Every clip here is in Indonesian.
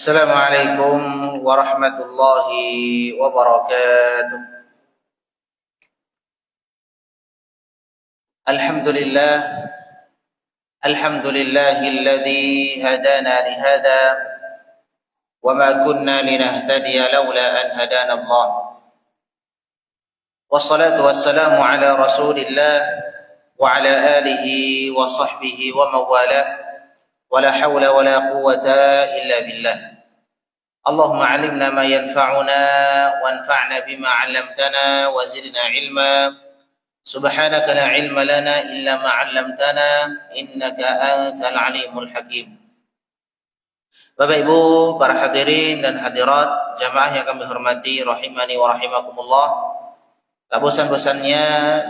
Assalamualaikum warahmatullahi wabarakatuh. Alhamdulillah, alhamdulillahilladzi hadana lihada wa ma kunna linahtadiya laula an hadana Allah. Wassalatu wassalamu ala Rasulillah wa ala alihi wa sahbihi wa mawalah. ولا حول ولا قوة إلا بالله. اللهم علمنا ما ينفعنا وانفعنا بما علمتنا وزدنا علما. سبحانك لا علم لنا إلا ما علمتنا إنك أنت العليم الحكيم. Bapak Ibu, para hadirin dan hadirat, jamaah yang kami hormati, rahimani wa rahimakumullah. Tak bosan-bosannya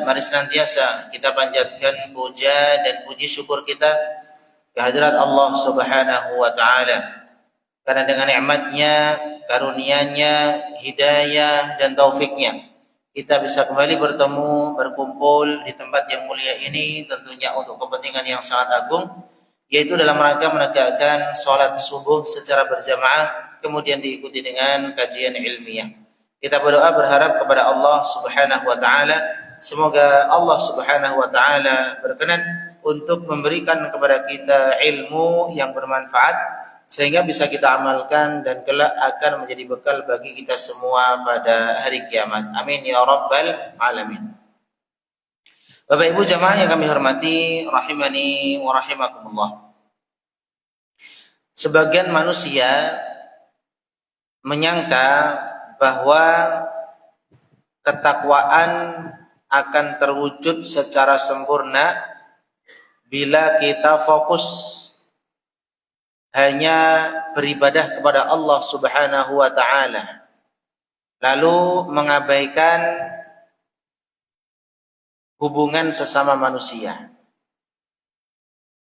mari senantiasa kita panjatkan puja dan puji syukur kita kehadirat Allah Subhanahu wa taala. Karena dengan nikmatnya, karunia-Nya, hidayah dan taufiknya kita bisa kembali bertemu, berkumpul di tempat yang mulia ini, tentunya untuk kepentingan yang sangat agung, yaitu dalam rangka menegakkan salat subuh secara berjamaah, kemudian diikuti dengan kajian ilmiah. Kita berdoa berharap kepada Allah Subhanahu wa taala, semoga Allah Subhanahu wa taala berkenan untuk memberikan kepada kita ilmu yang bermanfaat sehingga bisa kita amalkan dan kelak akan menjadi bekal bagi kita semua pada hari kiamat. Amin ya rabbal alamin. Bapak Ibu jamaah yang kami hormati, rahimani wa rahimakumullah. Sebagian manusia menyangka bahwa ketakwaan akan terwujud secara sempurna bila kita fokus hanya beribadah kepada Allah Subhanahu wa taala, lalu mengabaikan hubungan sesama manusia.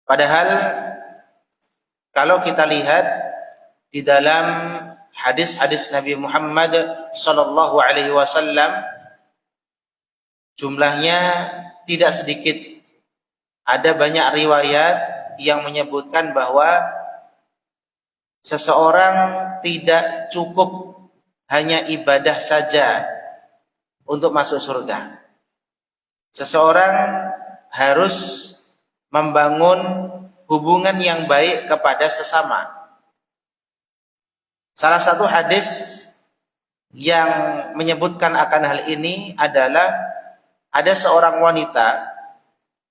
Padahal kalau kita lihat di dalam hadis-hadis Nabi Muhammad sallallahu alaihi wasallam, jumlahnya tidak sedikit. Ada banyak riwayat yang menyebutkan bahwa seseorang tidak cukup hanya ibadah saja untuk masuk surga. Seseorang harus membangun hubungan yang baik kepada sesama. Salah satu hadis yang menyebutkan akan hal ini adalah ada seorang wanita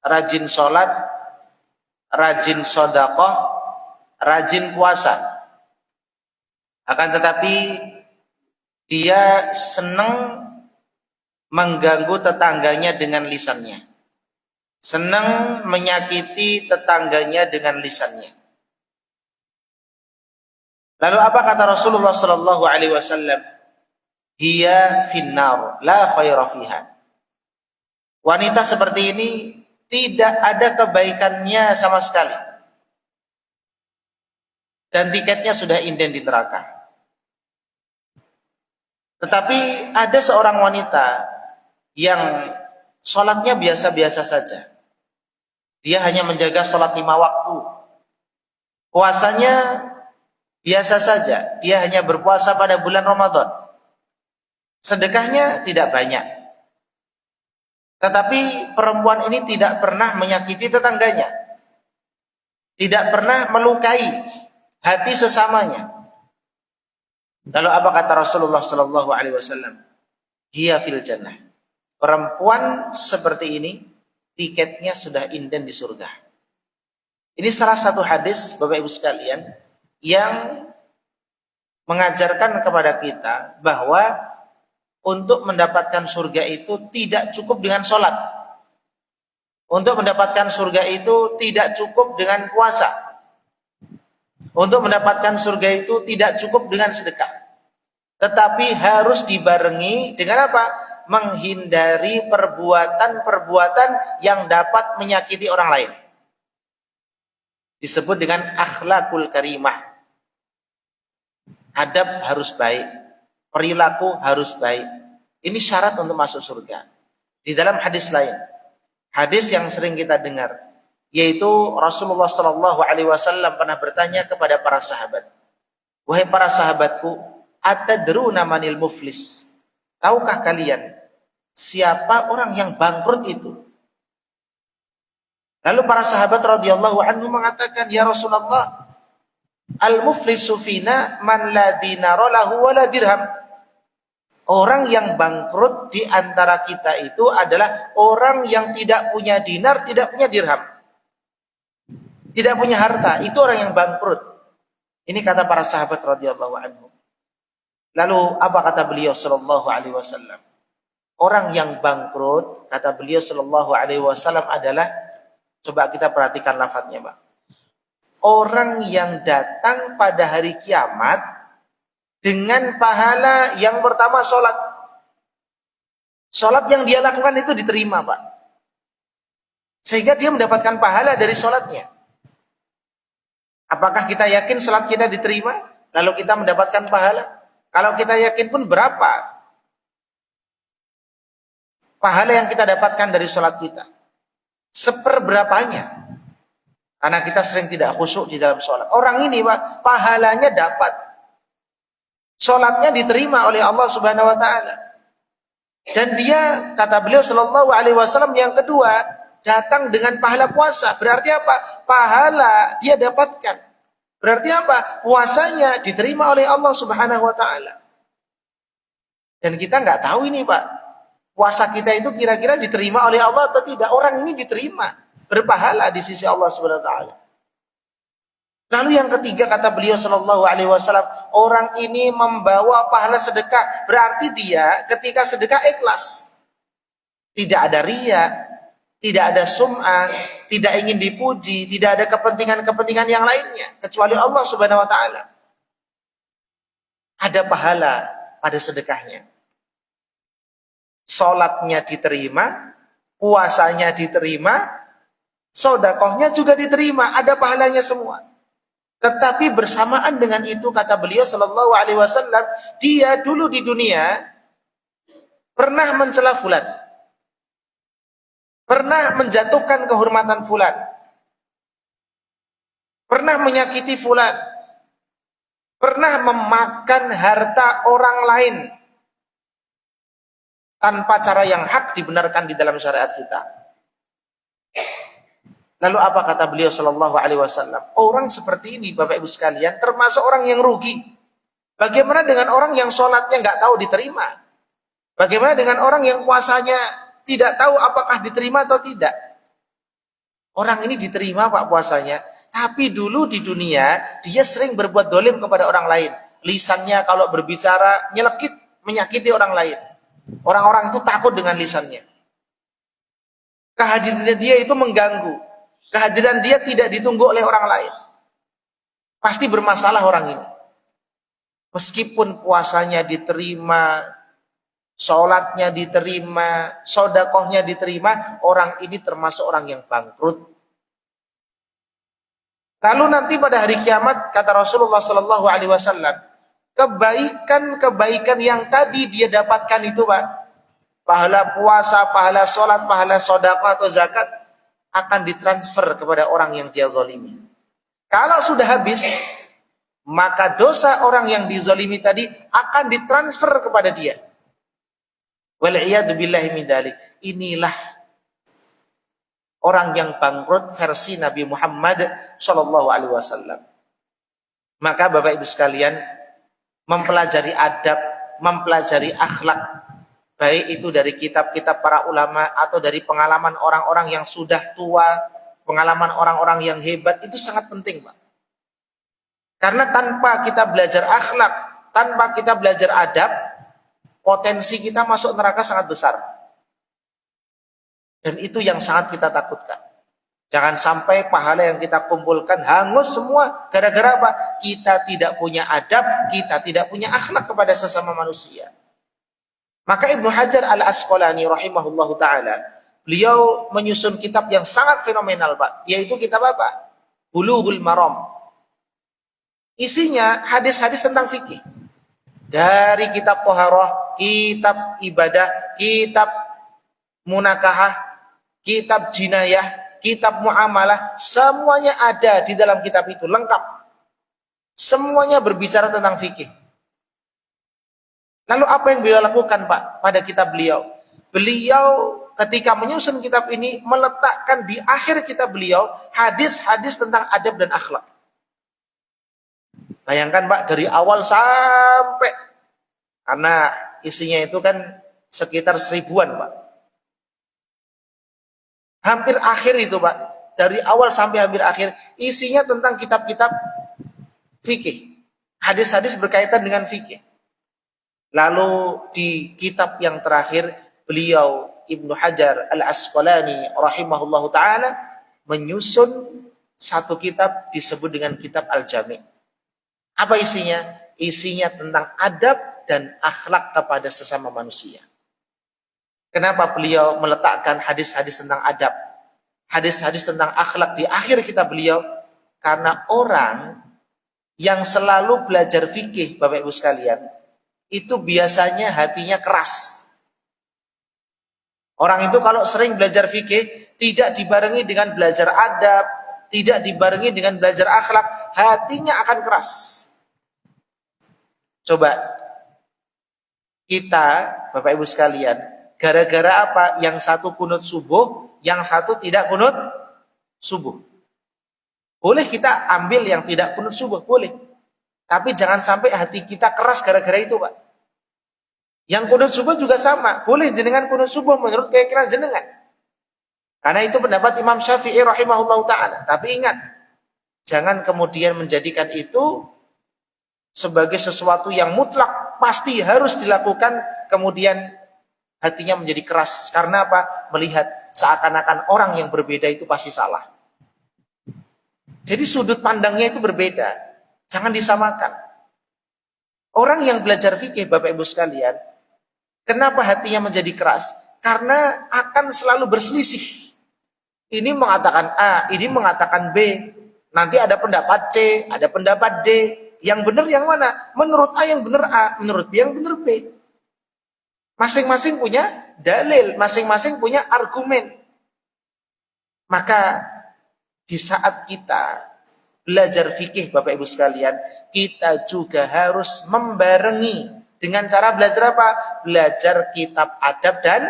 rajin sholat, rajin sedekah, rajin puasa. Akan tetapi dia senang mengganggu tetangganya dengan lisannya. Senang menyakiti tetangganya dengan lisannya. Lalu apa kata Rasulullah sallallahu alaihi wasallam? Hiya finnar, la khaira fiha. Wanita seperti ini tidak ada kebaikannya sama sekali. Dan tiketnya sudah inden di neraka. Tetapi ada seorang wanita yang sholatnya biasa-biasa saja. Dia hanya menjaga sholat 5 waktu. Puasanya biasa saja. Dia hanya berpuasa pada bulan Ramadan. Sedekahnya tidak banyak. Tetapi perempuan ini tidak pernah menyakiti tetangganya. Tidak pernah melukai hati sesamanya. Lalu apa kata Rasulullah sallallahu alaihi wasallam? Hiya fil jannah. Perempuan seperti ini tiketnya sudah inden di surga. Ini salah satu hadis Bapak Ibu sekalian yang mengajarkan kepada kita bahwa untuk mendapatkan surga itu tidak cukup dengan sholat. Untuk mendapatkan surga itu tidak cukup dengan puasa. Untuk mendapatkan surga itu tidak cukup dengan sedekah. Tetapi harus dibarengi dengan apa? Menghindari perbuatan-perbuatan yang dapat menyakiti orang lain. Disebut dengan akhlakul karimah. Adab harus baik. Perilaku harus baik. Ini syarat untuk masuk surga. Di dalam hadis lain, hadis yang sering kita dengar, yaitu Rasulullah sallallahu alaihi wasallam pernah bertanya kepada para sahabat, Wahai para sahabatku, atadruna manil muflis? Tahukah kalian siapa orang yang bangkrut itu? Lalu para sahabat radhiyallahu anhu mengatakan, ya Rasulullah, al-muflisu fina man la dinara lahu wa la dirham. Orang yang bangkrut di antara kita itu adalah orang yang tidak punya dinar, tidak punya dirham. Tidak punya harta, itu orang yang bangkrut. Ini kata para sahabat radhiyallahu anhu. Lalu apa kata beliau sallallahu alaihi wasallam? Orang yang bangkrut, kata beliau sallallahu alaihi wasallam adalah, coba kita perhatikan lafadznya, Pak. Orang yang datang pada hari kiamat dengan pahala yang pertama sholat. Sholat yang dia lakukan itu diterima, Pak. Sehingga dia mendapatkan pahala dari sholatnya. Apakah kita yakin sholat kita diterima? Lalu kita mendapatkan pahala? Kalau kita yakin pun berapa pahala yang kita dapatkan dari sholat kita? Seperberapanya? Karena kita sering tidak khusyuk di dalam sholat. Orang ini, Pak, pahalanya dapat. Sholatnya diterima oleh Allah Subhanahu Wa Taala. Dan dia, kata beliau sallallahu alaihi wasallam, yang kedua, datang dengan pahala puasa. Berarti apa? Pahala dia dapatkan. Berarti apa? Puasanya diterima oleh Allah Subhanahu Wa Taala. Dan kita nggak tahu ini, Pak. Puasa kita itu kira-kira diterima oleh Allah atau tidak. Orang ini diterima, berpahala di sisi Allah Subhanahu Wa Taala. Lalu yang ketiga, kata beliau sallallahu alaihi wasallam, orang ini membawa pahala sedekah. Berarti dia ketika sedekah ikhlas. Tidak ada riya, tidak ada sum'ah, tidak ingin dipuji, tidak ada kepentingan-kepentingan yang lainnya kecuali Allah Subhanahu Wa Taala. Ada pahala pada sedekahnya. Salatnya diterima, puasanya diterima, sedekahnya juga diterima, ada pahalanya semua. Tetapi bersamaan dengan itu, kata beliau sallallahu alaihi wasallam, dia dulu di dunia pernah mencela fulan, pernah menjatuhkan kehormatan fulan, pernah menyakiti fulan, pernah memakan harta orang lain tanpa cara yang hak dibenarkan di dalam syariat kita. Lalu apa kata beliau sallallahu alaihi wasallam? Orang seperti ini, Bapak Ibu sekalian, termasuk orang yang rugi. Bagaimana dengan orang yang sholatnya nggak tahu diterima? Bagaimana dengan orang yang puasanya tidak tahu apakah diterima atau tidak? Orang ini diterima, Pak, puasanya, tapi dulu di dunia dia sering berbuat dolim kepada orang lain. Lisannya kalau berbicara nyelekit, menyakiti orang lain. Orang-orang itu takut dengan lisannya. Kehadiran dia itu mengganggu. Kehadiran dia tidak ditunggu oleh orang lain. Pasti bermasalah orang ini. Meskipun puasanya diterima, sholatnya diterima, sedekahnya diterima, orang ini termasuk orang yang bangkrut. Lalu nanti pada hari kiamat, kata Rasulullah sallallahu alaihi wasallam, kebaikan-kebaikan yang tadi dia dapatkan itu, Pak, pahala puasa, pahala sholat, pahala sedekah atau zakat, akan ditransfer kepada orang yang dia zalimi. Kalau sudah habis, maka dosa orang yang dizalimi tadi akan ditransfer kepada dia. Wal'iyadu billahi min dzalik. Inilah orang yang bangkrut versi Nabi Muhammad sallallahu alaihi wasallam. Maka Bapak Ibu sekalian, mempelajari adab, mempelajari akhlak, baik itu dari kitab-kitab para ulama atau dari pengalaman orang-orang yang sudah tua, pengalaman orang-orang yang hebat, itu sangat penting, Pak. Karena tanpa kita belajar akhlak, tanpa kita belajar adab, potensi kita masuk neraka sangat besar. Dan itu yang sangat kita takutkan. Jangan sampai pahala yang kita kumpulkan hangus semua gara-gara apa? Kita tidak punya adab, kita tidak punya akhlak kepada sesama manusia. Maka Ibnu Hajar Al-Asqalani rahimahullahu ta'ala, beliau menyusun kitab yang sangat fenomenal, Pak, yaitu kitab apa? Bulughul Maram. Isinya hadis-hadis tentang fikih. Dari kitab Thaharah, kitab ibadah, kitab munakahah, kitab jinayah, kitab muamalah, semuanya ada di dalam kitab itu, lengkap. Semuanya berbicara tentang fikih. Lalu apa yang beliau lakukan, Pak, pada kitab beliau? Beliau ketika menyusun kitab ini meletakkan di akhir kitab beliau hadis-hadis tentang adab dan akhlak. Bayangkan, Pak, dari awal sampai, karena isinya itu kan sekitar 1000-an, Pak. Hampir akhir itu, Pak. Dari awal sampai hampir akhir isinya tentang kitab-kitab fikih. Hadis-hadis berkaitan dengan fikih. Lalu di kitab yang terakhir beliau Ibnu Hajar Al-Asqalani rahimahullahu taala menyusun satu kitab disebut dengan kitab Al-Jami'. Apa isinya? Isinya tentang adab dan akhlak kepada sesama manusia. Kenapa beliau meletakkan hadis-hadis tentang adab, hadis-hadis tentang akhlak di akhir kitab beliau? Karena orang yang selalu belajar fikih, Bapak Ibu sekalian, itu biasanya hatinya keras. Orang itu kalau sering belajar fikih, tidak dibarengi dengan belajar adab, tidak dibarengi dengan belajar akhlak, hatinya akan keras. Coba kita, Bapak Ibu sekalian, gara-gara apa? Yang satu kunut subuh, yang satu tidak kunut subuh. Boleh kita ambil yang tidak kunut subuh, boleh. Tapi jangan sampai hati kita keras gara-gara itu, Pak. Yang kunut subuh juga sama, boleh jenengan kunut subuh menurut keyakinan jenengan. Karena itu pendapat Imam Syafi'i rahimahullahu ta'ala. Tapi ingat, jangan kemudian menjadikan itu sebagai sesuatu yang mutlak, pasti harus dilakukan, kemudian hatinya menjadi keras. Karena apa? Melihat seakan-akan orang yang berbeda itu pasti salah. Jadi sudut pandangnya itu berbeda. Jangan disamakan. Orang yang belajar fikih, Bapak Ibu sekalian, kenapa hatinya menjadi keras? Karena akan selalu berselisih. Ini mengatakan A, ini mengatakan B. Nanti ada pendapat C, ada pendapat D. Yang benar yang mana? Menurut A yang benar A, menurut B yang benar B. Masing-masing punya dalil, masing-masing punya argumen. Maka di saat kita belajar fikih, Bapak Ibu sekalian, kita juga harus membarengi dengan cara belajar apa? Belajar kitab adab dan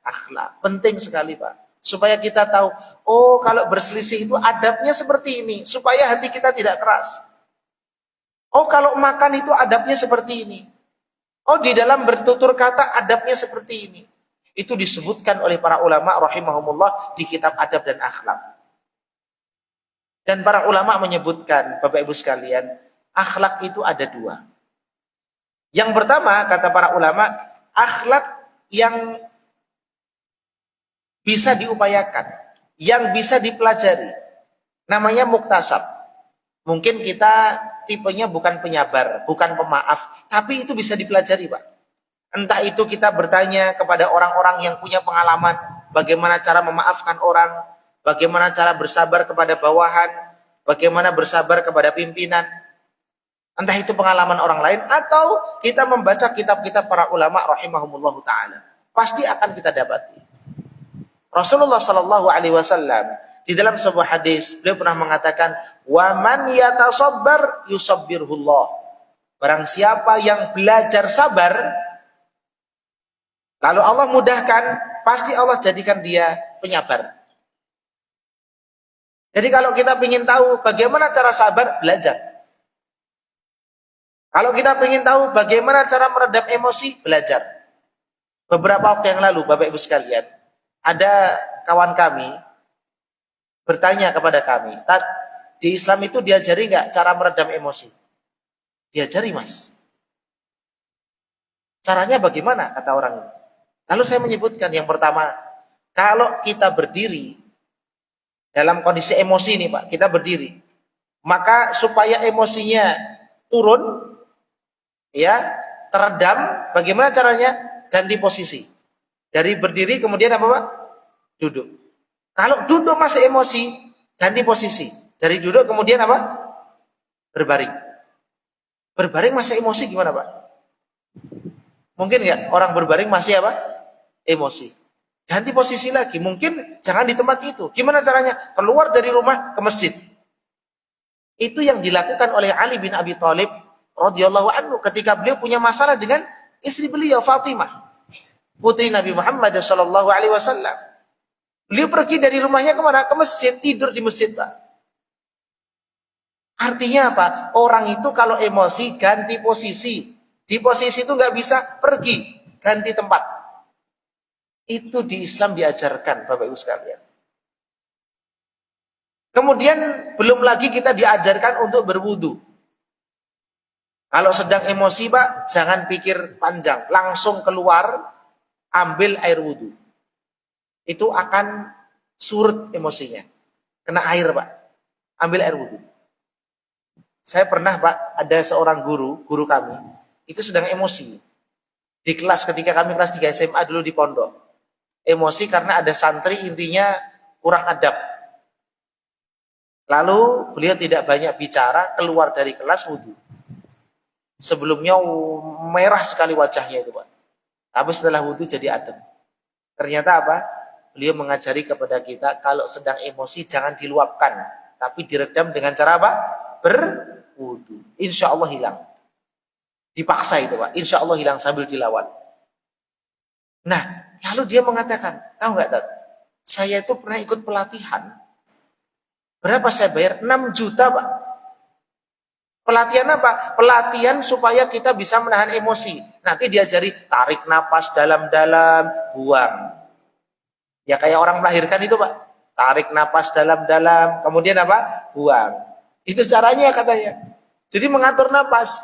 akhlak. Penting sekali, Pak. Supaya kita tahu, oh kalau berselisih itu adabnya seperti ini. Supaya hati kita tidak keras. Oh kalau makan itu adabnya seperti ini. Oh di dalam bertutur kata adabnya seperti ini. Itu disebutkan oleh para ulama rahimahumullah di kitab adab dan akhlak. Dan para ulama menyebutkan, Bapak Ibu sekalian, akhlak itu ada dua. Yang pertama, kata para ulama, akhlak yang bisa diupayakan, yang bisa dipelajari. Namanya muktasab. Mungkin kita tipenya bukan penyabar, bukan pemaaf, tapi itu bisa dipelajari, Pak. Entah itu kita bertanya kepada orang-orang yang punya pengalaman, bagaimana cara memaafkan orang, bagaimana cara bersabar kepada bawahan, bagaimana bersabar kepada pimpinan. Entah itu pengalaman orang lain, atau kita membaca kitab-kitab para ulama rahimahumullahu ta'ala. Pasti akan kita dapati. Rasulullah sallallahu alaihi wasallam di dalam sebuah hadis, beliau pernah mengatakan, "Wa man yatasabbar yusabbirhullah." Barang siapa yang belajar sabar, lalu Allah mudahkan, pasti Allah jadikan dia penyabar. Jadi kalau kita ingin tahu bagaimana cara sabar, belajar. Kalau kita ingin tahu bagaimana cara meredam emosi, belajar. Beberapa waktu yang lalu, Bapak Ibu sekalian, ada kawan kami bertanya kepada kami, "Tat, di Islam itu diajari nggak cara meredam emosi?" Diajari, Mas. Caranya bagaimana? Kata orang ini. Lalu saya menyebutkan yang pertama, kalau kita berdiri dalam kondisi emosi nih, Pak, kita berdiri, maka supaya emosinya turun, ya, teredam, bagaimana caranya? Ganti posisi. Dari berdiri kemudian apa, Pak? Duduk. Kalau duduk masih emosi, ganti posisi. Dari duduk kemudian apa? Berbaring. Berbaring masih emosi gimana, Pak? Mungkin nggak orang berbaring masih apa? Emosi. Ganti posisi lagi. Mungkin jangan di tempat itu. Gimana caranya? Keluar dari rumah ke masjid. Itu yang dilakukan oleh Ali bin Abi Thalib radhiyallahu anhu ketika beliau punya masalah dengan istri beliau Fatimah, putri Nabi Muhammad sallallahu alaihi wasallam. Beliau pergi dari rumahnya kemana? Ke masjid, tidur di masjid, Pak. Artinya apa? Orang itu kalau emosi ganti posisi. Di posisi itu nggak bisa pergi, ganti tempat. Itu di Islam diajarkan, Bapak Ibu sekalian. Kemudian belum lagi kita diajarkan untuk berwudu. Kalau sedang emosi, Pak, jangan pikir panjang, langsung keluar, ambil air wudu. Itu akan surut emosinya. Kena air, Pak. Ambil air wudu. Saya pernah, Pak, ada seorang guru kami, itu sedang emosi. Di kelas ketika kami kelas 3 SMA dulu di pondok. Emosi karena ada santri intinya kurang adab. Lalu beliau tidak banyak bicara, keluar dari kelas wudu. Sebelumnya merah sekali wajahnya itu, Pak. Tapi setelah wudu jadi adem. Ternyata apa? Beliau mengajari kepada kita kalau sedang emosi jangan diluapkan, tapi diredam dengan cara apa? Berwudu. Insya Allah hilang. Dipaksa itu, Pak. Insya Allah hilang sambil dilawan. Nah, lalu dia mengatakan, tahu nggak, Tat? Saya itu pernah ikut pelatihan. Berapa saya bayar? 6 juta, Pak. Pelatihan apa? Pelatihan supaya kita bisa menahan emosi. Nanti diajari tarik napas dalam-dalam, buang. Ya kayak orang melahirkan itu, Pak. Tarik napas dalam-dalam, kemudian apa? Buang. Itu caranya katanya. Jadi mengatur napas.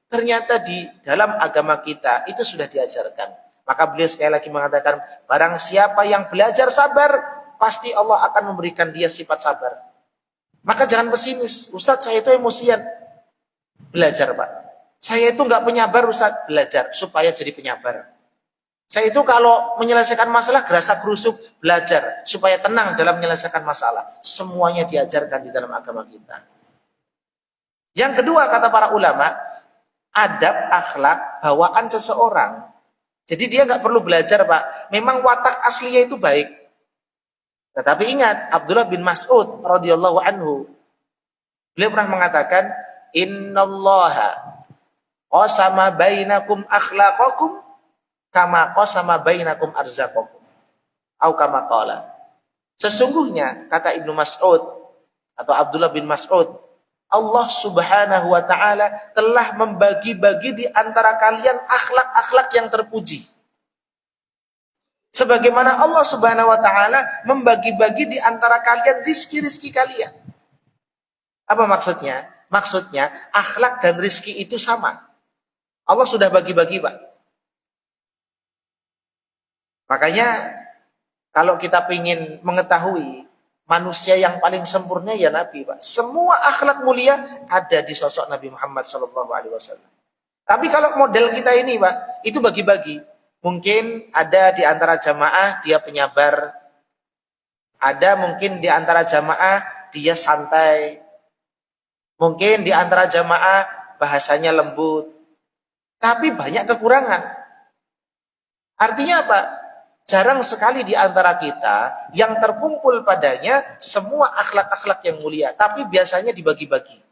Ternyata di dalam agama kita itu sudah diajarkan. Maka beliau sekali lagi mengatakan, barang siapa yang belajar sabar, pasti Allah akan memberikan dia sifat sabar. Maka jangan pesimis. Ustadz, saya itu emosian. Belajar, Pak. Saya itu nggak penyabar, Ustadz. Belajar supaya jadi penyabar. Saya itu kalau menyelesaikan masalah gerasa gerusuk, belajar supaya tenang dalam menyelesaikan masalah. Semuanya diajarkan di dalam agama kita. Yang kedua, kata para ulama, adab, akhlak, bawaan seseorang. Jadi dia nggak perlu belajar, Pak. Memang watak aslinya itu baik. Tetapi ingat, Abdullah bin Mas'ud radhiyallahu anhu, beliau pernah mengatakan, innallaha qasama bainakum akhlaqakum kama qasama bainakum arzaqakum. Atau kama qala. Sesungguhnya, kata Ibnu Mas'ud atau Abdullah bin Mas'ud, Allah Subhanahu wa taala telah membagi-bagi di antara kalian akhlak-akhlak yang terpuji. Sebagaimana Allah Subhanahu wa taala membagi-bagi di antara kalian rizki-rizki kalian. Apa maksudnya? Maksudnya akhlak dan rizki itu sama. Allah sudah bagi-bagi, Pak. Makanya kalau kita ingin mengetahui manusia yang paling sempurna ya Nabi, Pak. Semua akhlak mulia ada di sosok Nabi Muhammad SAW. Tapi kalau model kita ini, Pak, itu bagi-bagi. Mungkin ada di antara jamaah dia penyabar. Ada mungkin di antara jamaah dia santai. Mungkin di antara jamaah bahasanya lembut. Tapi banyak kekurangan. Artinya apa? Jarang sekali di antara kita yang terkumpul padanya semua akhlak-akhlak yang mulia. Tapi biasanya dibagi-bagi.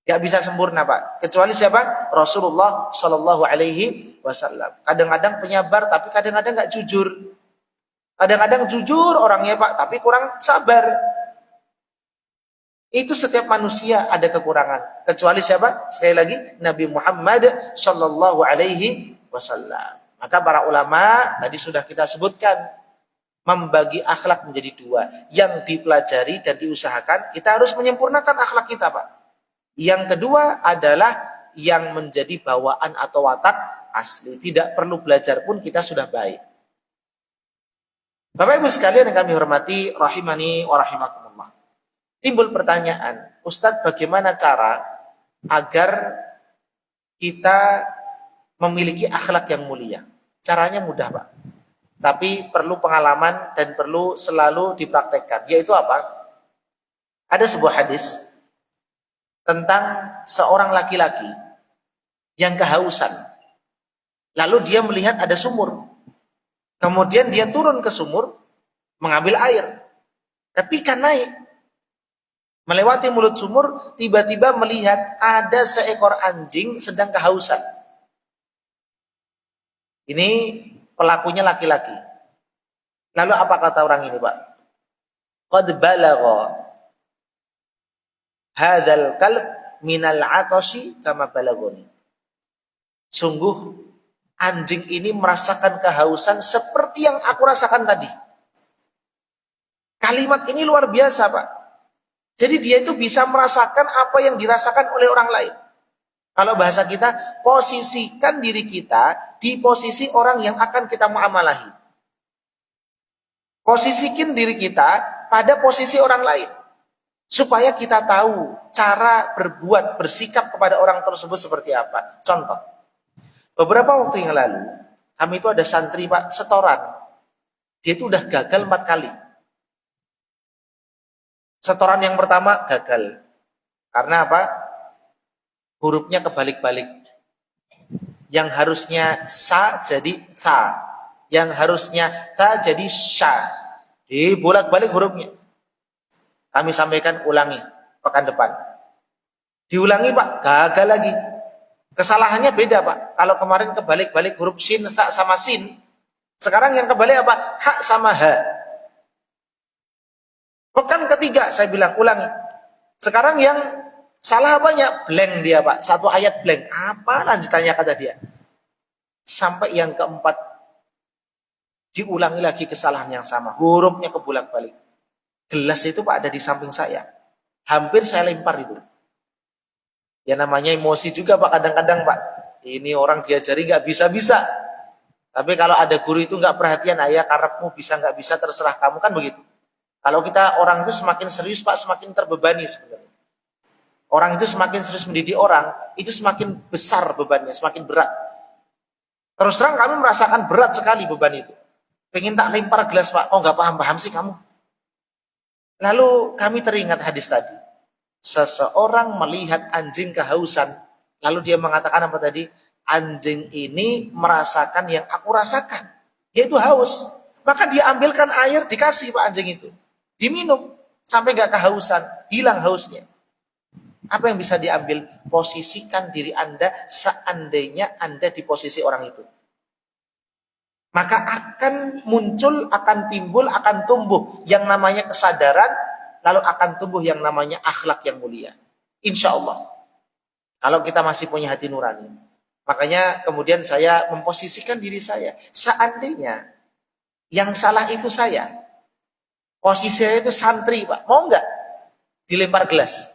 Gak bisa sempurna, Pak. Kecuali siapa? Rasulullah Shallallahu Alaihi Wasallam. Kadang-kadang penyabar, tapi kadang-kadang gak jujur. Kadang-kadang jujur orangnya, Pak, tapi kurang sabar. Itu setiap manusia ada kekurangan. Kecuali siapa? Sekali lagi, Nabi Muhammad Shallallahu Alaihi Wasallam. Maka para ulama tadi sudah kita sebutkan, membagi akhlak menjadi dua. Yang dipelajari dan diusahakan, kita harus menyempurnakan akhlak kita, Pak. Yang kedua adalah yang menjadi bawaan atau watak asli. Tidak perlu belajar pun kita sudah baik. Bapak Ibu sekalian yang kami hormati, rahimani wa rahimakumullah. Timbul pertanyaan, Ustadz, bagaimana cara agar kita memiliki akhlak yang mulia? Caranya mudah, Pak. Tapi perlu pengalaman dan perlu selalu dipraktekkan. Yaitu apa? Ada sebuah hadis tentang seorang laki-laki yang kehausan. Lalu dia melihat ada sumur. Kemudian dia turun ke sumur, mengambil air. Ketika naik, Melewati mulut sumur, tiba-tiba melihat ada seekor anjing sedang kehausan. Ini pelakunya laki-laki. Lalu apa kata orang ini, Pak? Qad balagha hadzal kalb minal 'atashi kama balagoni. Sungguh anjing ini merasakan kehausan seperti yang aku rasakan tadi. Kalimat ini luar biasa, Pak. Jadi dia itu bisa merasakan apa yang dirasakan oleh orang lain. Kalau bahasa kita, posisikan diri kita di posisi orang yang akan kita muamalahi. Posisikan diri kita pada posisi orang lain. Supaya kita tahu cara berbuat, bersikap kepada orang tersebut seperti apa. Contoh, beberapa waktu yang lalu, kami itu ada santri, Pak, setoran. Dia itu udah gagal 4 kali. Setoran yang pertama gagal. Karena apa? Hurufnya kebalik-balik. Yang harusnya sa jadi tha. Yang harusnya tha jadi sya. Dibolak-balik hurufnya. Kami sampaikan, ulangi pekan depan. Diulangi, Pak, gagal lagi. Kesalahannya beda, Pak. Kalau kemarin kebalik-balik huruf shin, tha sama sin. Sekarang yang kebalik apa? Ha sama ha. Pekan ketiga saya bilang ulangi. Sekarang yang salah apanya? Blank dia, Pak. Satu ayat blank. Apa lanjutannya kata dia? Sampai yang keempat diulangi lagi kesalahan yang sama. Hurufnya kebolak-balik. Gelas itu, Pak, ada di samping saya. Hampir saya lempar itu. Ya namanya emosi juga, Pak, kadang-kadang, Pak. Ini orang diajari nggak bisa-bisa. Tapi kalau ada guru itu nggak perhatian, ayah karepmu bisa nggak bisa terserah kamu, kan begitu. Kalau kita orang itu semakin serius, Pak, semakin terbebani sebenarnya. Orang itu semakin serius mendidik orang, itu semakin besar bebannya, semakin berat. Terus terang kami merasakan berat sekali beban itu. Pengen tak lempar gelas, Pak. Oh, nggak paham-paham sih kamu. Lalu kami teringat hadis tadi. Seseorang melihat anjing kehausan, lalu dia mengatakan apa tadi? Anjing ini merasakan yang aku rasakan, yaitu haus. Maka dia ambilkan air, dikasih, Pak, anjing itu. Diminum sampai nggak kehausan, hilang hausnya. Apa yang bisa diambil? Posisikan diri Anda seandainya Anda di posisi orang itu. Maka akan muncul, akan timbul, akan tumbuh yang namanya kesadaran, lalu akan tumbuh yang namanya akhlak yang mulia. Insya Allah. Kalau kita masih punya hati nurani. Makanya kemudian saya memposisikan diri saya. Seandainya yang salah itu saya. Posisi saya itu santri, Pak. Mau nggak dilempar gelas?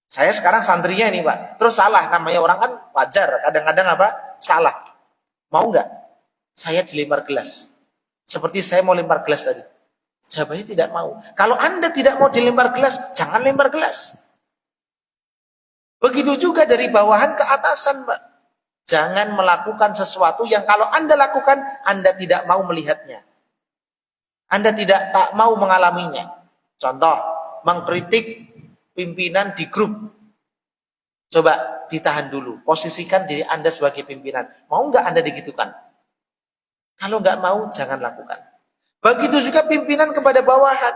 Saya sekarang santrinya ini, Pak. Terus salah. Namanya orang kan wajar. Kadang-kadang apa? Salah. Mau nggak saya dilempar gelas? Seperti saya mau lempar gelas tadi. Jawabannya tidak mau. Kalau Anda tidak mau dilempar gelas, jangan lempar gelas. Begitu juga dari bawahan ke atasan, Pak. Jangan melakukan sesuatu yang kalau Anda lakukan, Anda tidak mau melihatnya. Anda tak mau mengalaminya. Contoh, mengkritik pimpinan di grup. Coba ditahan dulu. Posisikan diri Anda sebagai pimpinan. Mau nggak Anda digitukan? Kalau nggak mau, jangan lakukan. Begitu juga pimpinan kepada bawahan.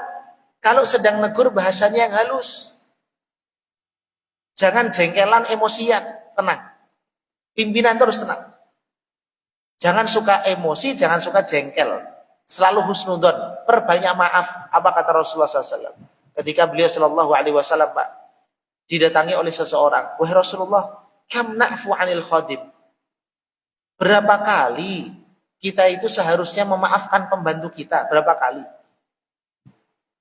Kalau sedang negur, bahasanya yang halus. Jangan jengkelan, emosian. Tenang. Pimpinan terus tenang. Jangan suka emosi, jangan suka jengkel. Selalu husnudon, perbanyak maaf. Apa kata Rasulullah SAW? Ketika beliau Shallallahu Alaihi Wasallam, Pak, didatangi oleh seseorang. Wahai Rasulullah, kam na'fu anil khadim. Berapa kali kita itu seharusnya memaafkan pembantu kita? Berapa kali?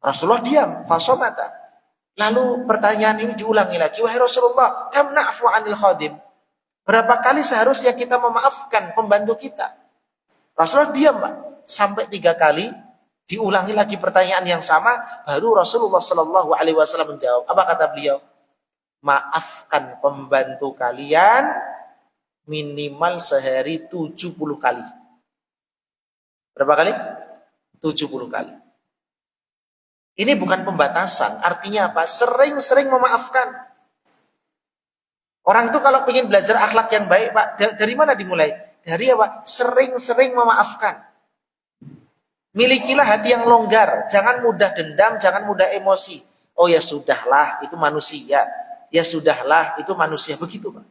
Rasulullah diam, fasomata. Lalu pertanyaan ini diulangi lagi. Wahai Rasulullah, kam na'fu anil khadim. Berapa kali seharusnya kita memaafkan pembantu kita? Rasulullah diam, Pak. Sampai 3 kali diulangi lagi pertanyaan yang sama, baru Rasulullah Shallallahu Alaihi Wasallam menjawab. Apa kata beliau? Maafkan pembantu kalian minimal sehari 70 kali. Berapa kali? 70 kali. Ini bukan pembatasan. Artinya apa? Sering-sering memaafkan. Orang itu kalau ingin belajar akhlak yang baik, Pak, dari mana dimulai? Dari apa? Sering-sering memaafkan. Milikilah hati yang longgar, jangan mudah dendam, jangan mudah emosi. Oh ya sudahlah, itu manusia. Ya sudahlah, itu manusia. Begitu Pak.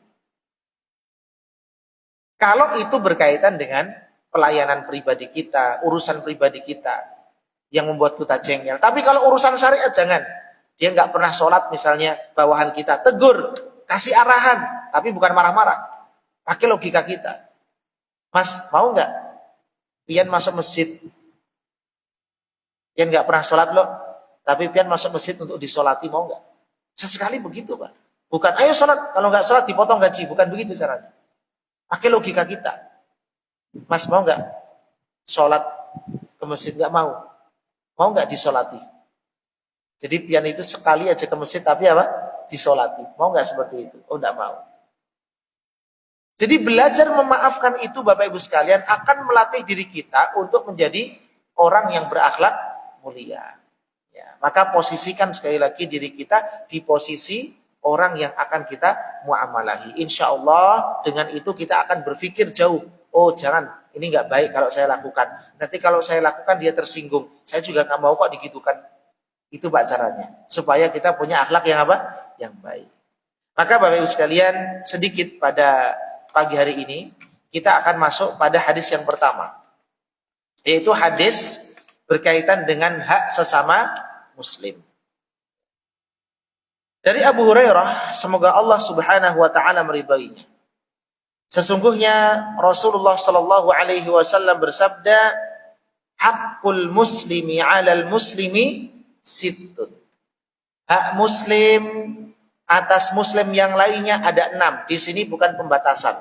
Kalau itu berkaitan dengan pelayanan pribadi kita, urusan pribadi kita yang membuat kita jengkel. Tapi kalau urusan syariat jangan. Dia nggak pernah sholat misalnya bawahan kita, tegur, kasih arahan, tapi bukan marah-marah. Pakai logika kita. Mas, mau nggak? Pian masuk masjid. Pian nggak pernah sholat loh, tapi pian masuk masjid untuk disolati, mau nggak? Sesekali begitu Pak. Bukan, ayo sholat, kalau nggak sholat dipotong gaji. Bukan begitu caranya. Pakai logika kita. Mas mau nggak sholat ke masjid? Nggak mau. Mau nggak disolati? Jadi pian itu sekali aja ke masjid, tapi apa? Disolati. Mau nggak seperti itu? Oh nggak mau. Jadi belajar memaafkan itu Bapak Ibu sekalian akan melatih diri kita untuk menjadi orang yang berakhlak mulia. Ya, maka posisikan sekali lagi diri kita di posisi orang yang akan kita muamalahi. Insya Allah dengan itu kita akan berpikir jauh. Oh jangan, ini nggak baik kalau saya lakukan. Nanti kalau saya lakukan dia tersinggung. Saya juga nggak mau kok digitukan. Itu Pak caranya. Supaya kita punya akhlak yang apa? Yang baik. Maka Bapak Ibu sekalian sedikit pada pagi hari ini kita akan masuk pada hadis yang pertama. Yaitu hadis berkaitan dengan hak sesama muslim. Dari Abu Hurairah, semoga Allah Subhanahu wa taala meridainya. Sesungguhnya Rasulullah sallallahu alaihi wasallam bersabda, "Haqqul muslimi 'alal muslimi sittun." Hak muslim atas muslim yang lainnya ada 6. Di sini bukan pembatasan.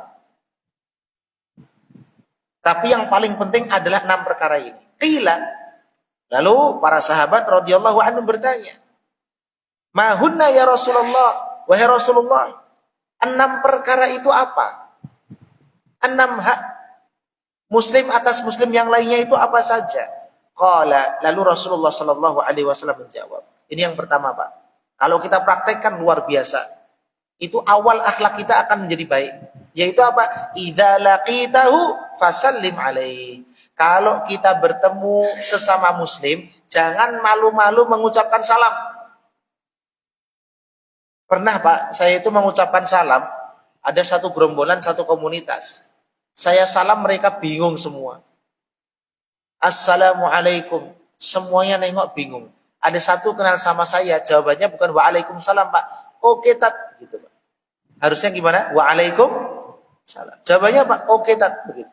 Tapi yang paling penting adalah 6 perkara ini. Qila. Lalu para sahabat radhiyallahu anhum bertanya, "Ma hunna ya Rasulullah?" Wahai Rasulullah, 6 perkara itu apa? 6 hak muslim atas muslim yang lainnya itu apa saja? Qala, lalu Rasulullah sallallahu alaihi wasallam menjawab. Ini yang pertama, Pak. Kalau kita praktekkan luar biasa. Itu awal akhlak kita akan menjadi baik. Yaitu apa? Idza laqitahu fasallim alaihi. Kalau kita bertemu sesama muslim, jangan malu-malu mengucapkan salam. Pernah Pak, saya itu mengucapkan salam, ada satu gerombolan, satu komunitas. Saya salam, mereka bingung semua. Assalamualaikum. Semuanya nengok bingung. Ada satu kenal sama saya, jawabannya bukan waalaikumsalam Pak. Oke tat, gitu Pak. Harusnya gimana? Waalaikumsalam. Jawabannya Pak, oke tat, begitu.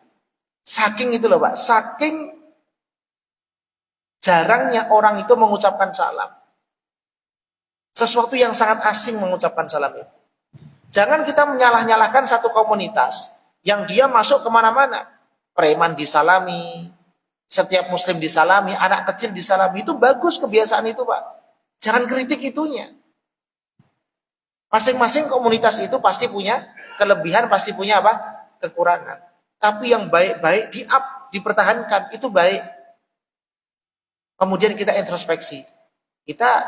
Saking itu loh Pak, saking jarangnya orang itu mengucapkan salam. Sesuatu yang sangat asing mengucapkan salam itu. Jangan kita menyalah-nyalahkan satu komunitas yang dia masuk kemana-mana. Preman disalami, setiap muslim disalami, anak kecil disalami. Itu bagus kebiasaan itu Pak. Jangan kritik itunya. Masing-masing komunitas itu pasti punya kelebihan, pasti punya apa? Kekurangan. Tapi yang baik-baik dipertahankan, itu baik. Kemudian kita introspeksi. Kita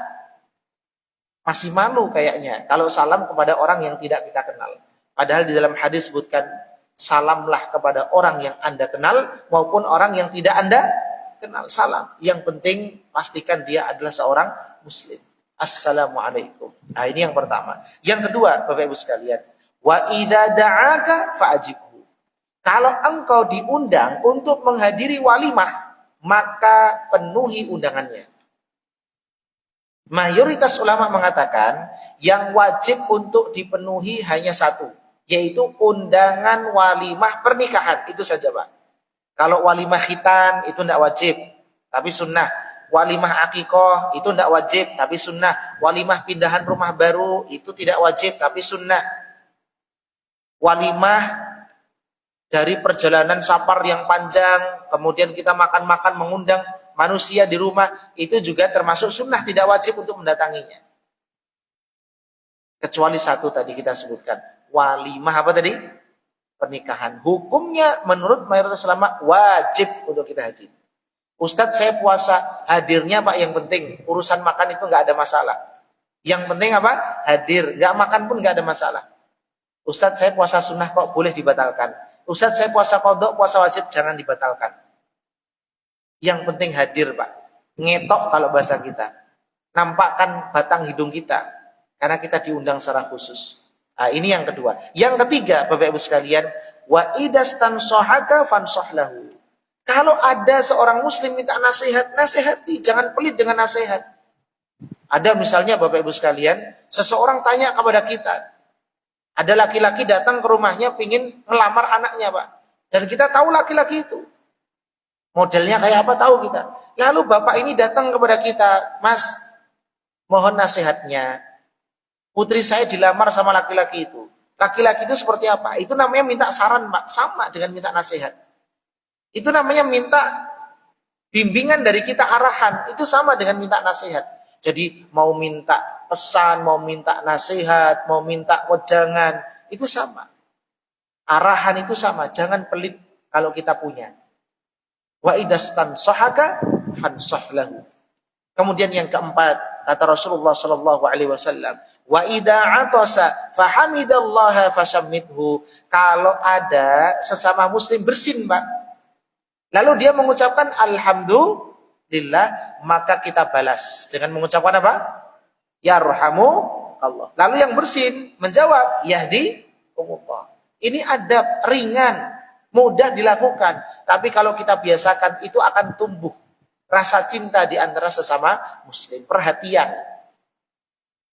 masih malu kayaknya kalau salam kepada orang yang tidak kita kenal. Padahal di dalam hadis sebutkan, salamlah kepada orang yang Anda kenal maupun orang yang tidak Anda kenal. Salam. Yang penting pastikan dia adalah seorang muslim. Assalamualaikum. Nah, ini yang pertama. Yang kedua, Bapak Ibu sekalian, wa idza da'aka fa'ajibhu. Kalau engkau diundang untuk menghadiri walimah, maka penuhi undangannya. Mayoritas ulama mengatakan yang wajib untuk dipenuhi hanya satu, yaitu undangan walimah pernikahan. Itu saja Pak. Kalau walimah khitan itu tidak wajib, tapi sunnah. Walimah akikoh itu tidak wajib, tapi sunnah. Walimah pindahan rumah baru itu tidak wajib, tapi sunnah. Walimah dari perjalanan safar yang panjang, kemudian kita makan-makan mengundang manusia di rumah, itu juga termasuk sunnah, tidak wajib untuk mendatanginya. Kecuali satu tadi kita sebutkan, walimah apa tadi? Pernikahan. Hukumnya menurut mayoritas ulama wajib untuk kita hadir. Ustadz saya puasa, hadirnya Pak yang penting. Urusan makan itu nggak ada masalah. Yang penting apa? Hadir. Nggak makan pun nggak ada masalah. Ustadz saya puasa sunnah kok boleh dibatalkan. Ustadz saya puasa qadha, puasa wajib jangan dibatalkan. Yang penting hadir Pak. Ngetok kalau bahasa kita. nampakkan batang hidung kita karena kita diundang secara khusus. Nah, ini yang kedua. Yang ketiga, Bapak Ibu sekalian, wa idastansohaka fansohlahu. Kalau ada seorang muslim minta nasihat, nasihati, jangan pelit dengan nasihat. Ada misalnya Bapak Ibu sekalian, seseorang tanya kepada kita, ada laki-laki datang ke rumahnya pingin ngelamar anaknya Pak. Dan kita tahu laki-laki itu. Modelnya kayak apa tahu kita. Lalu bapak ini datang kepada kita, Mas, mohon nasihatnya. Putri saya dilamar sama laki-laki itu. Laki-laki itu seperti apa? Itu namanya minta saran, Pak. Sama dengan minta nasihat. Itu namanya minta bimbingan dari kita, arahan. Itu sama dengan minta nasihat. Jadi mau minta pesan, mau minta nasihat, mau minta wejangan, itu sama. Arahan itu sama. Jangan pelit kalau kita punya. Wa idastansohaka fansohlahu. Kemudian yang keempat, kata Rasulullah sallallahu alaihi wasallam, wa idza atasa fahamidallaha fashammithu. Kalau ada sesama muslim bersin, Pak, lalu dia mengucapkan alhamdulillah, maka kita balas dengan mengucapkan apa? Yarhamu Allah. Lalu yang bersin menjawab yahdikumullah. Ini adab ringan, mudah dilakukan. Tapi kalau kita biasakan, itu akan tumbuh rasa cinta di antara sesama muslim, perhatian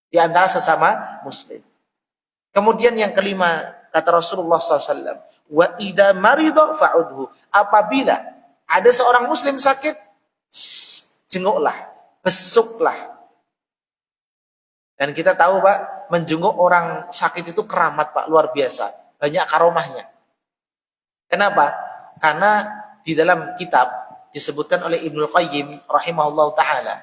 di antara sesama muslim. Kemudian yang kelima, kata Rasulullah SAW, wa idza maridha fa'udhu. Apabila ada seorang muslim sakit, jenguklah, besuklah. Dan kita tahu Pak, menjenguk orang sakit itu keramat Pak, luar biasa, banyak karomahnya. Kenapa? Karena di dalam kitab disebutkan oleh Ibnu Qayyim rahimahullah ta'ala,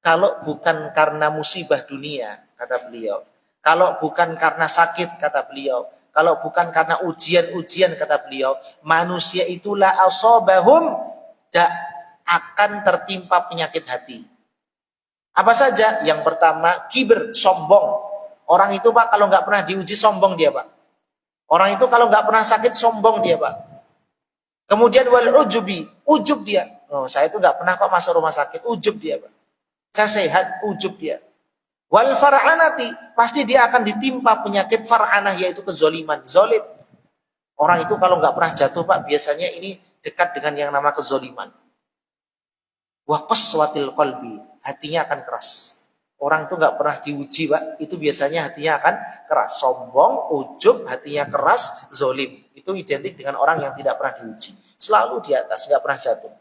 kalau bukan karena musibah dunia, kata beliau, kalau bukan karena sakit, kata beliau, kalau bukan karena ujian-ujian, kata beliau, manusia itulah asobahum, tidak akan tertimpa penyakit hati. Apa saja? Yang pertama, kibir, sombong. Orang itu Pak, kalau nggak pernah diuji, sombong dia Pak. Orang itu kalau nggak pernah sakit, sombong dia Pak. Kemudian wal ujubi, ujub dia. Oh, saya itu nggak pernah kok masuk rumah sakit, ujub dia Pak. Saya sehat, ujub dia. Wal far'anati, pasti dia akan ditimpa penyakit far'anah, yaitu kezoliman, zolim. Orang itu kalau nggak pernah jatuh Pak, biasanya ini dekat dengan yang nama kezoliman. Wa qaswatil qalbi, hatinya akan keras. Orang itu nggak pernah diuji Pak, itu biasanya hatinya akan keras. Sombong, ujub, hatinya keras, zolim. Itu identik dengan orang yang tidak pernah diuji. Selalu di atas, nggak pernah jatuh.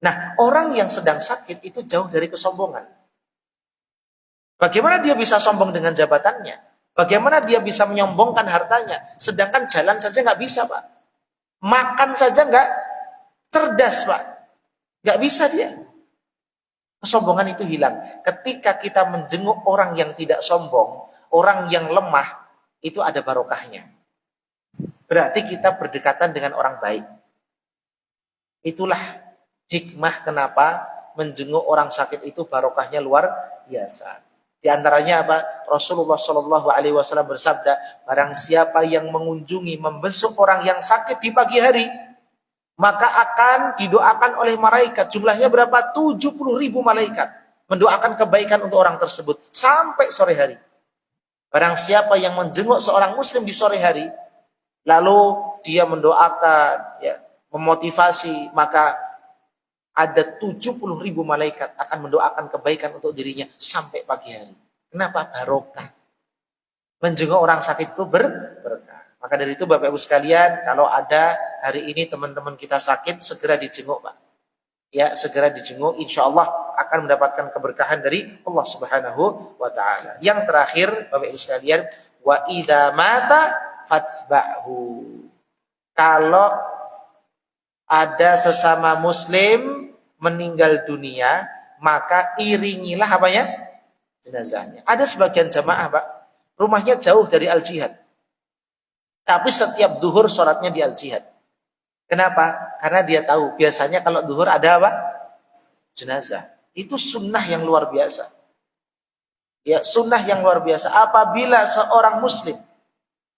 Nah, orang yang sedang sakit itu jauh dari kesombongan. Bagaimana dia bisa sombong dengan jabatannya? Bagaimana dia bisa menyombongkan hartanya? Sedangkan jalan saja nggak bisa Pak. Makan saja nggak cerdas Pak. Nggak bisa dia. Kesombongan itu hilang. Ketika kita menjenguk orang yang tidak sombong, orang yang lemah, itu ada barokahnya. Berarti kita berdekatan dengan orang baik. Itulah hikmah kenapa menjenguk orang sakit itu barokahnya luar biasa. Di antaranya apa? Rasulullah Shallallahu Alaihi Wasallam bersabda, barang siapa yang mengunjungi, membesuk orang yang sakit di pagi hari, maka akan didoakan oleh malaikat. Jumlahnya berapa? 70.000 malaikat mendoakan kebaikan untuk orang tersebut sampai sore hari. Barang siapa yang menjenguk seorang muslim di sore hari, lalu dia mendoakan, ya, memotivasi, maka ada 70.000 malaikat akan mendoakan kebaikan untuk dirinya sampai pagi hari. Kenapa? Barokah. Menjenguk orang sakit itu berkah. Maka dari itu Bapak Ibu sekalian, kalau ada hari ini teman-teman kita sakit, segera dijenguk Pak. Ya, segera dijenguk, insya Allah akan mendapatkan keberkahan dari Allah Subhanahu wa Ta'ala. Yang terakhir, Bapak Ibu sekalian, wa idza mata fatsba'hu. Kalau ada sesama muslim meninggal dunia, maka iringilah apanya? Jenazahnya. Ada sebagian jamaah Pak, rumahnya jauh dari Al-Jihad, tapi setiap duhur sholatnya di Al-Jihad. Kenapa? Karena dia tahu biasanya kalau duhur ada apa? Jenazah. Itu sunnah yang luar biasa. Ya, sunnah yang luar biasa. Apabila seorang muslim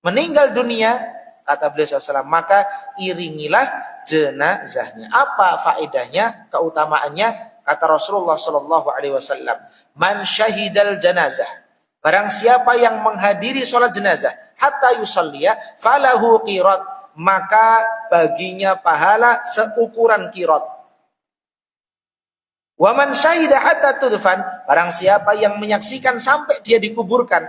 meninggal dunia, kata beliau SAW, maka iringilah jenazahnya. Apa faedahnya, keutamaannya? Kata Rasulullah sallallahu alaihi wasallam, "Man syahidal janazah." Barang siapa yang menghadiri salat jenazah hatta yusalliya falahu qirat, maka baginya pahala seukuran qirat. Wa man syahida hatta tudfan, barang siapa yang menyaksikan sampai dia dikuburkan,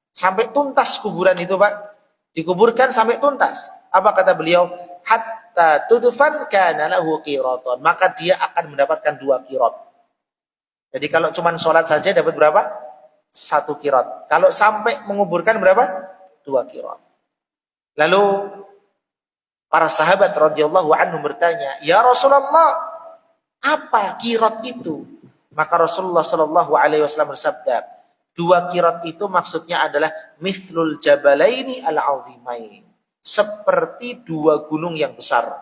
sampai tuntas kuburan itu, Pak. Dikuburkan sampai tuntas. Apa kata beliau? Hatta tudfan kana lahu qiraton, maka dia akan mendapatkan 2 qirat. Jadi kalau cuma sholat saja dapat berapa? 1 qirat. Kalau sampai menguburkan berapa? 2 qirat. Lalu para sahabat radhiyallahu anhum bertanya, "Ya Rasulullah, apa qirat itu?" Maka Rasulullah sallallahu alaihi wasallam bersabda, 2 qirat itu maksudnya adalah mithlul jabalaini al-'azimain, seperti 2 gunung yang besar.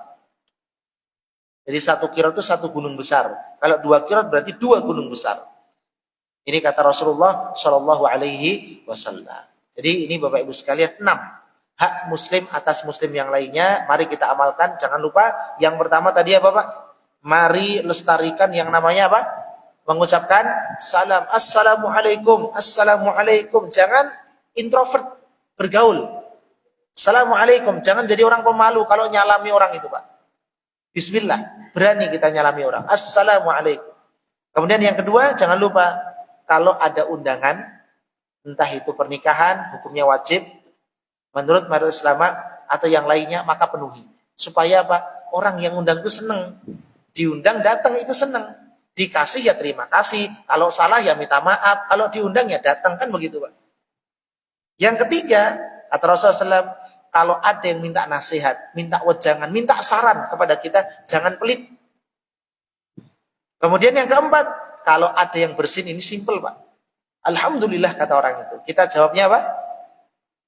Jadi 1 qirat itu 1 gunung besar. Kalau 2 qirat berarti 2 gunung besar. Ini kata Rasulullah sallallahu alaihi wasallam. Jadi ini Bapak Ibu sekalian 6 hak muslim atas muslim yang lainnya. Mari kita amalkan. Jangan lupa yang pertama tadi apa, Pak? Mari lestarikan yang namanya apa? Mengucapkan salam. Assalamualaikum. Assalamualaikum. Jangan introvert bergaul. Assalamualaikum. Jangan jadi orang pemalu kalau nyalami orang itu, Pak. Bismillah. Berani kita nyalami orang. Assalamualaikum. Kemudian yang kedua, jangan lupa kalau ada undangan, entah itu pernikahan, hukumnya wajib, menurut Majelis Ulama atau yang lainnya, maka penuhi. Supaya Pak, orang yang undang itu senang. Diundang datang itu senang. Dikasih ya terima kasih. Kalau salah ya minta maaf. Kalau diundang ya datang, kan begitu, Pak. Yang ketiga, kata Rasulullah SAW, kalau ada yang minta nasihat, minta wejangan, minta saran kepada kita, jangan pelit. Kemudian yang keempat, kalau ada yang bersin, ini simple, Pak. Alhamdulillah kata orang itu. Kita jawabnya apa?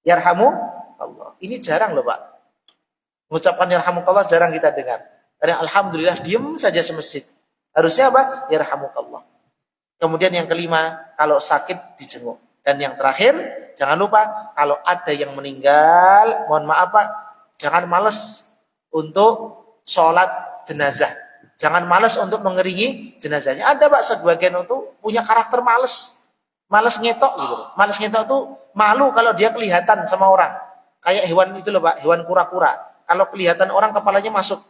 Yarhamu Allah. Ini jarang loh, Pak. Mengucapkan yarhamukallah jarang kita dengar. Karena alhamdulillah diem saja semasjid. Harusnya apa? Yarhamukallah. Kemudian yang kelima, kalau sakit dijenguk. Dan yang terakhir, jangan lupa kalau ada yang meninggal, mohon maaf Pak, jangan malas untuk sholat jenazah. Jangan malas untuk mengiringi jenazahnya. Ada Pak sebagian itu punya karakter malas. Malas ngetok gitu. Malas ngetok tuh malu kalau dia kelihatan sama orang. Kayak hewan itu loh Pak, hewan kura-kura. Kalau kelihatan orang kepalanya masuk.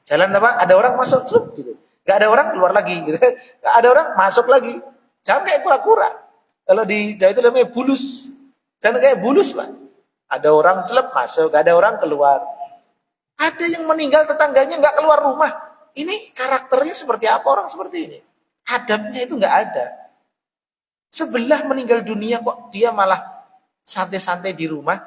Jalan apa? Ada orang masuk gitu. Gak ada orang keluar lagi gitu. Gak ada orang masuk lagi. Jangan kayak kura-kura. Kalau di Jawa itu namanya bulus. Jangan kayak bulus, Pak. Ada orang celep masuk, gak ada orang keluar. Ada yang meninggal tetangganya gak keluar rumah. Ini karakternya seperti apa orang seperti ini? Adabnya itu gak ada. Sebelah meninggal dunia kok dia malah santai-santai di rumah.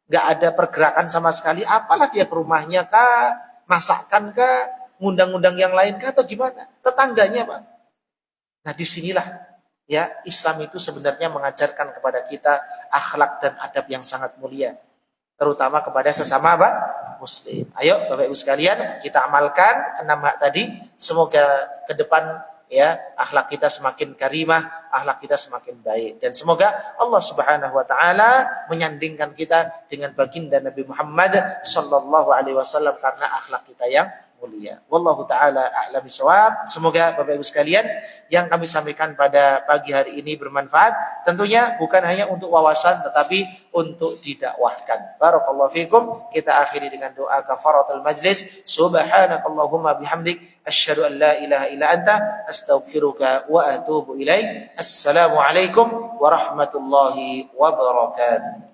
Gak ada pergerakan sama sekali. Apalah dia ke rumahnya kah? Masakan kah? Ngundang-ngundang yang lain kah? Atau gimana? Tetangganya, Pak. Nah disinilah ya, Islam itu sebenarnya mengajarkan kepada kita akhlak dan adab yang sangat mulia, terutama kepada sesama apa? Muslim. Ayo Bapak Ibu sekalian, kita amalkan 6 hak tadi. Semoga ke depan ya akhlak kita semakin karimah, akhlak kita semakin baik, dan semoga Allah Subhanahu wa taala menyandingkan kita dengan baginda Nabi Muhammad sallallahu alaihi wasallam karena akhlak kita yang mulia. Wallahu taala a'lam bishawab. Semoga Bapak Ibu sekalian yang kami sampaikan pada pagi hari ini bermanfaat. Tentunya bukan hanya untuk wawasan tetapi untuk didakwahkan. Barakallahu fikum. Kita akhiri dengan doa kafaratul majlis. Subhanakallahumma bihamdik asyhadu an la ilaha illa anta astaghfiruka wa atubu ilaik. Assalamualaikum warahmatullahi wabarakatuh.